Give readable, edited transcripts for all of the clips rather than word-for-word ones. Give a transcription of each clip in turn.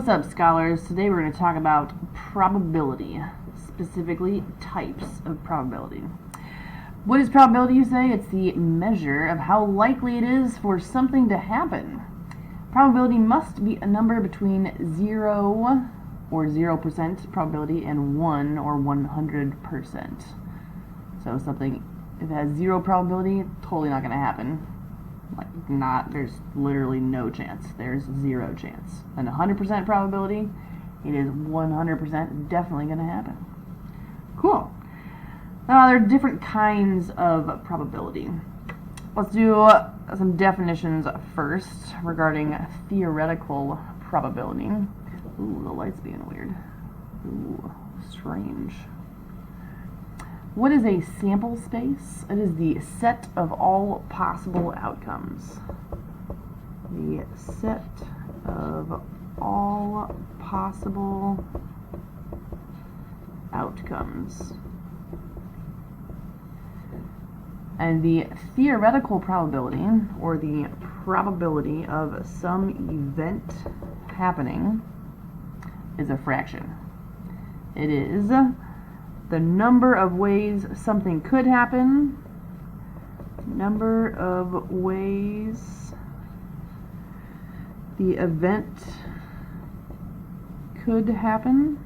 What's up, scholars? Today we're going to talk about probability, specifically types of probability. What is probability, you say? It's the measure of how likely it is for something to happen. Probability must be a number between 0 or 0% probability and 1 or 100%. So something, if it has 0 probability, totally not going to happen. There's literally no chance. There's 0 chance. And 100% probability, it is 100% definitely going to happen. Cool. Now, there are different kinds of probability. Let's do some definitions first regarding theoretical probability. Ooh, the light's being weird. Ooh, strange. What is a sample space? It is the set of all possible outcomes. The set of all possible outcomes. And the theoretical probability, or the probability of some event happening, is a fraction. It is the number of ways something could happen, number of ways the event could happen,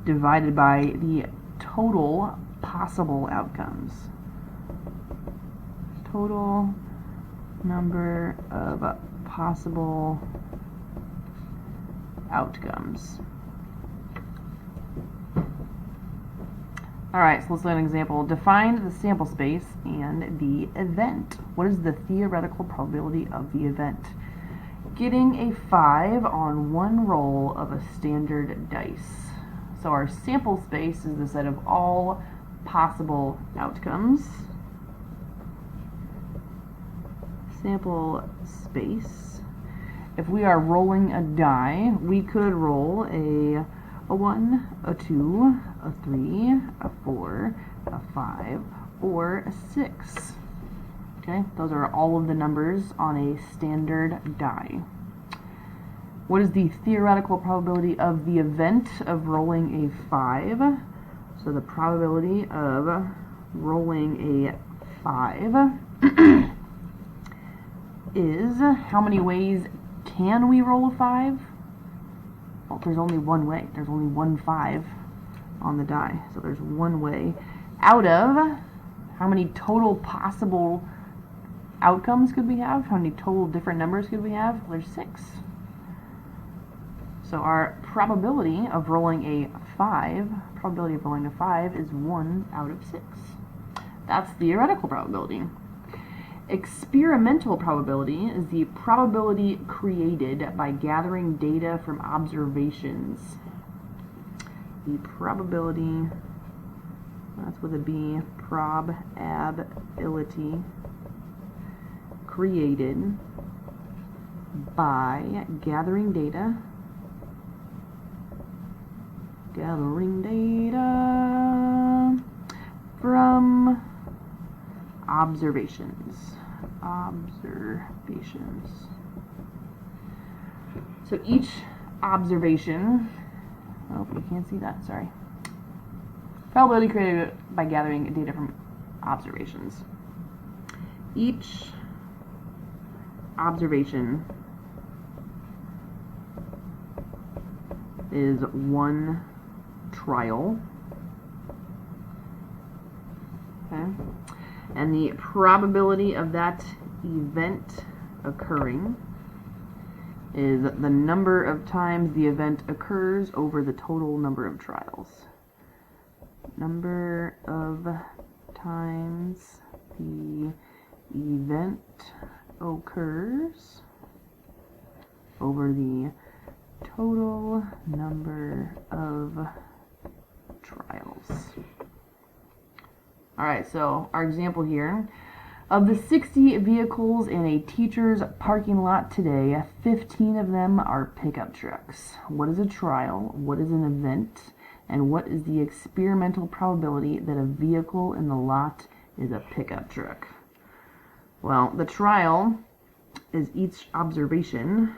divided by the total possible outcomes. Total number of possible outcomes. Alright, so let's look at an example. Define the sample space and the event. What is the theoretical probability of the event? Getting a 5 on one roll of a standard dice. So our sample space is the set of all possible outcomes. Sample space. If we are rolling a die, we could roll a 1, a 2, a 3, a 4, a 5, or a 6. Okay, those are all of the numbers on a standard die. What is the theoretical probability of the event of rolling a 5? So the probability of rolling a 5 is how many ways can we roll a 5? Well, there's only one way. There's only one 5 on the die. So there's one way. Out of how many total possible outcomes could we have? How many total different numbers could we have? There's 6. So our probability of rolling a 5, is 1 out of 6. That's theoretical probability. Experimental probability is the probability created by gathering data from observations. The probability, that's with a B, probability created by gathering data from observations. So each observation, oh, you can't see that, sorry. Probability created by gathering data from observations. Each observation is one trial. Okay. And the probability of that event occurring is the number of times the event occurs over the total number of trials. Number of times the event occurs over the total number of trials. Alright, so our example here. Of the 60 vehicles in a teacher's parking lot today, 15 of them are pickup trucks. What is a trial? What is an event? And what is the experimental probability that a vehicle in the lot is a pickup truck? Well, the trial is each observation.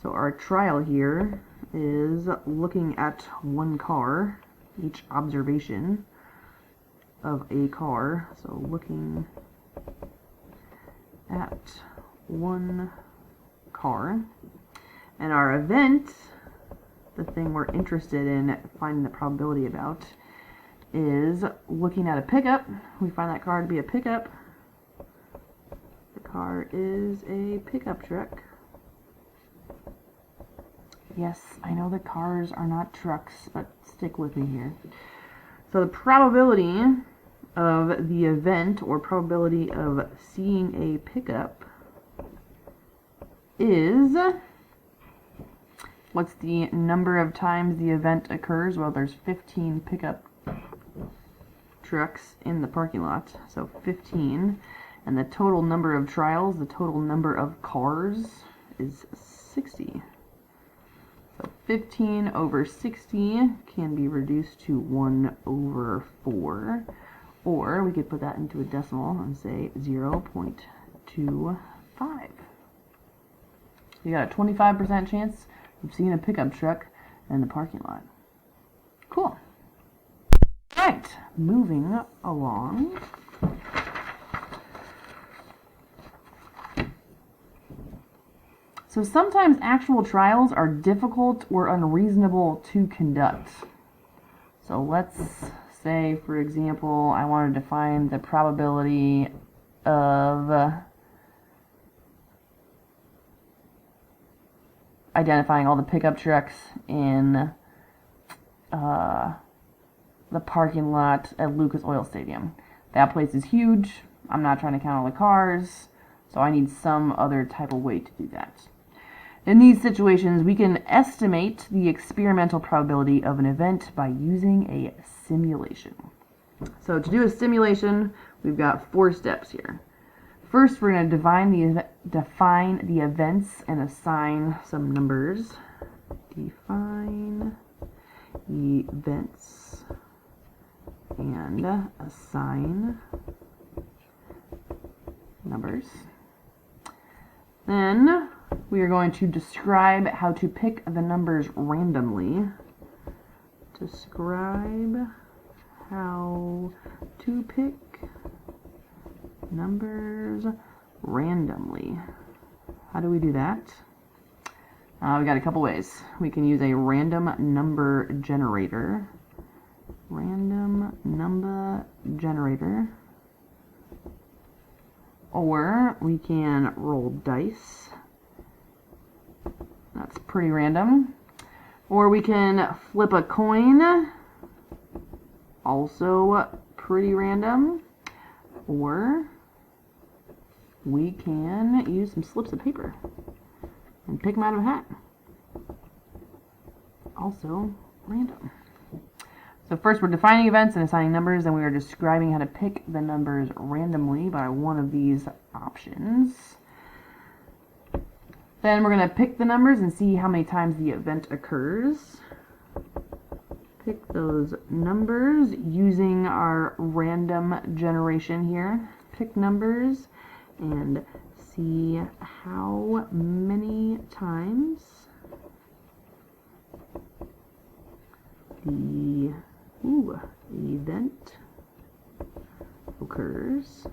So our trial here is looking at one car, each observation of a car. So looking at one car. And our event, the thing we're interested in finding the probability about, is looking at a pickup. We find that car to be a pickup. The car is a pickup truck. Yes, I know that cars are not trucks, but stick with me here. So the probability of the event, or probability of seeing a pickup, is, what's the number of times the event occurs? Well, there's 15 pickup trucks in the parking lot, so 15. And the total number of trials, the total number of cars, is 60. So 15 over 60 can be reduced to 1 over 4. Or we could put that into a decimal and say 0.25. You got a 25% chance of seeing a pickup truck in the parking lot. Cool. Right, moving along. So sometimes actual trials are difficult or unreasonable to conduct. So let's say, for example, I wanted to find the probability of identifying all the pickup trucks in the parking lot at Lucas Oil Stadium. That place is huge. I'm not trying to count all the cars, so I need some other type of way to do that. In these situations, we can estimate the experimental probability of an event by using a simulation. So to do a simulation, we've got 4 steps here. First, we're going to define the events and assign some numbers. Define events and assign numbers. Then we are going to describe how to pick the numbers randomly. Describe how to pick numbers randomly. How do we do that? We got a couple ways. We can use a random number generator. Random number generator. Or we can roll dice. That's pretty random. Or we can flip a coin. Also pretty random. Or we can use some slips of paper and pick them out of a hat. Also random. So first we're defining events and assigning numbers, and we are describing how to pick the numbers randomly by one of these options. Then we're going to pick the numbers and see how many times the event occurs. Pick those numbers using our random generation here. Pick numbers and see how many times the event occurs.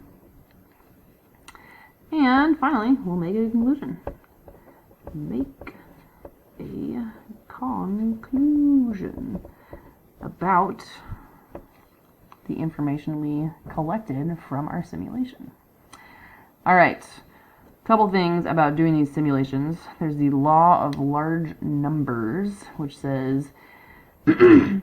And finally, we'll make a conclusion. Make a conclusion about the information we collected from our simulation. All right, a couple things about doing these simulations. There's the law of large numbers, which says in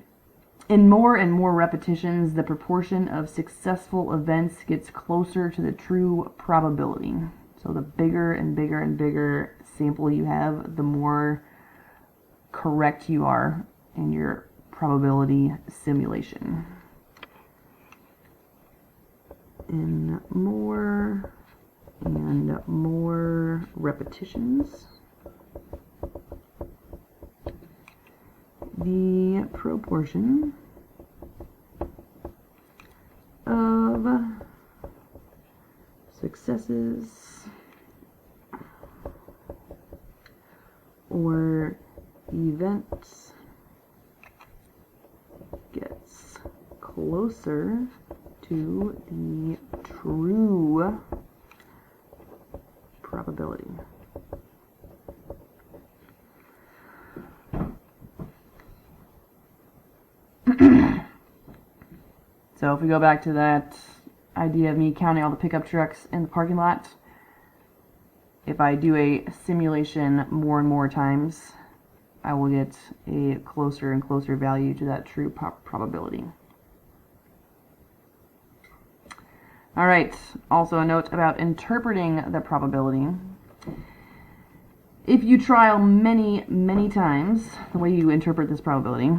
more and more repetitions, the proportion of successful events gets closer to the true probability. So the bigger and bigger and bigger sample you have, the more correct you are in your probability simulation. In more and more repetitions, the proportion of successes or event gets closer to the true probability. So if we go back to that idea of me counting all the pickup trucks in the parking lot, if I do a simulation more and more times, I will get a closer and closer value to that true probability. All right, also a note about interpreting the probability. If you trial many, many times, the way you interpret this probability,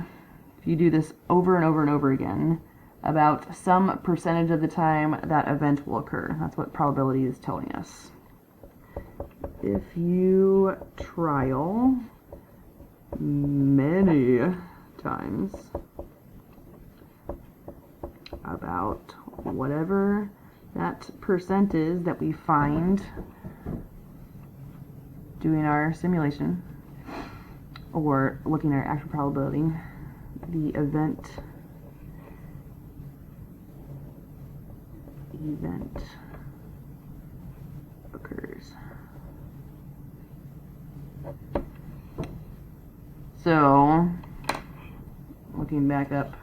if you do this over and over and over again, about some percentage of the time that event will occur. That's what probability is telling us. If you trial many times about whatever that percent is that we find doing our simulation or looking at our actual probability, the event occurs. So, looking back up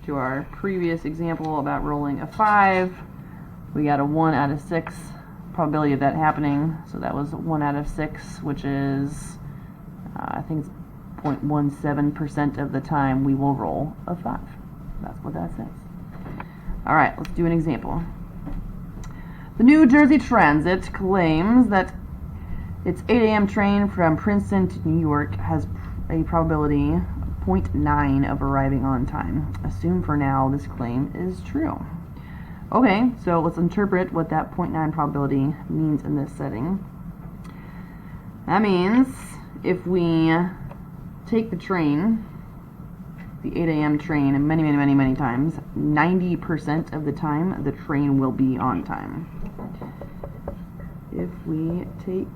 to our previous example about rolling a 5, we got a 1 out of 6 probability of that happening. So that was 1 out of 6, which is, I think it's 0.17% of the time we will roll a 5. That's what that says. All right, let's do an example. The New Jersey Transit claims that its 8 a.m. train from Princeton to New York has a probability of 0.9 of arriving on time. Assume for now this claim is true. Okay, so let's interpret what that 0.9 probability means in this setting. That means if we take the train, the 8 a.m. train, many, many, many, many times, 90% of the time the train will be on time. If we take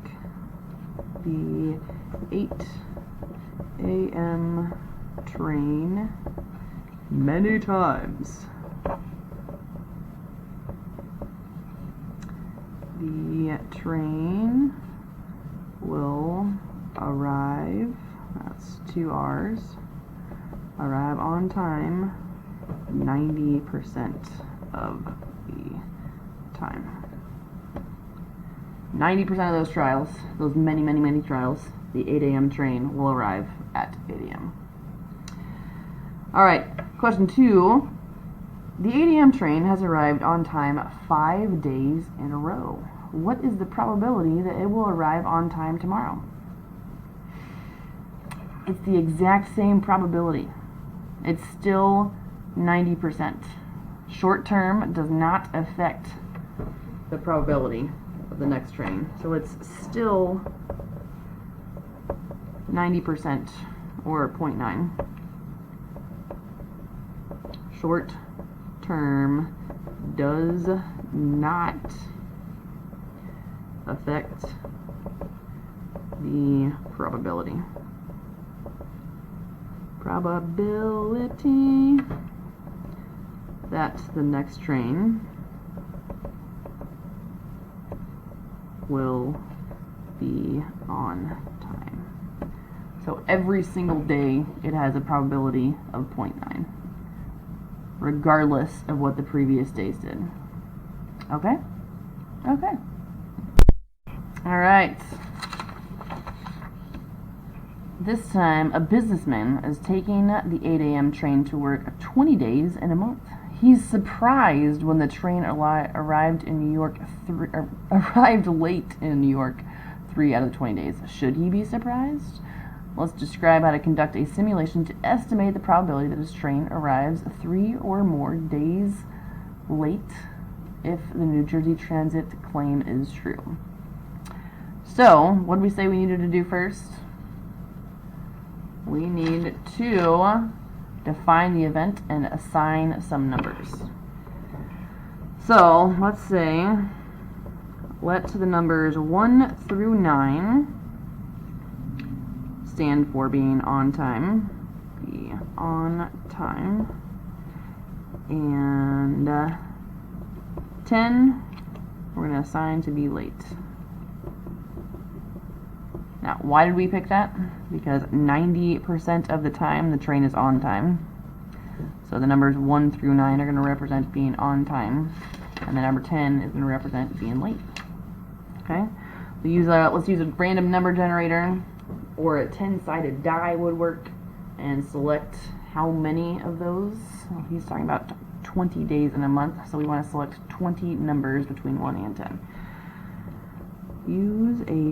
the 8 a.m. train many times, the train will arrive, that's 2 R's, arrive on time 90% of the time. 90% of those trials, those many, many, many trials, the 8 a.m. train will arrive at 8 a.m. All right, question 2. The 8 a.m. train has arrived on time 5 days in a row. What is the probability that it will arrive on time tomorrow? It's the exact same probability. It's still 90%. Short term does not affect the probability of the next train. So it's still 90% or 0.9. Short term does not affect the probability. Probability that the next train will be on time. So every single day it has a probability of 0.9, regardless of what the previous days did. Okay? Okay. All right. This time, a businessman is taking the 8 a.m. train to work 20 days in a month. He's surprised when the train arrived in New York. Arrived late in New York 3 out of the 20 days. Should he be surprised? Let's describe how to conduct a simulation to estimate the probability that his train arrives 3 or more days late if the New Jersey Transit claim is true. So, what did we say we needed to do first? We need to define the event and assign some numbers. So, let's say let the numbers 1 through 9 stand for being on time. Be on time. And 10, we're going to assign to be late. Now, why did we pick that? Because 90% of the time the train is on time. So the numbers 1 through 9 are going to represent being on time, and the number 10 is going to represent being late. Okay? Let's use a random number generator, or a 10-sided die would work, and select how many of those. Well, he's talking about 20 days in a month, so we want to select 20 numbers between 1 and 10. Use a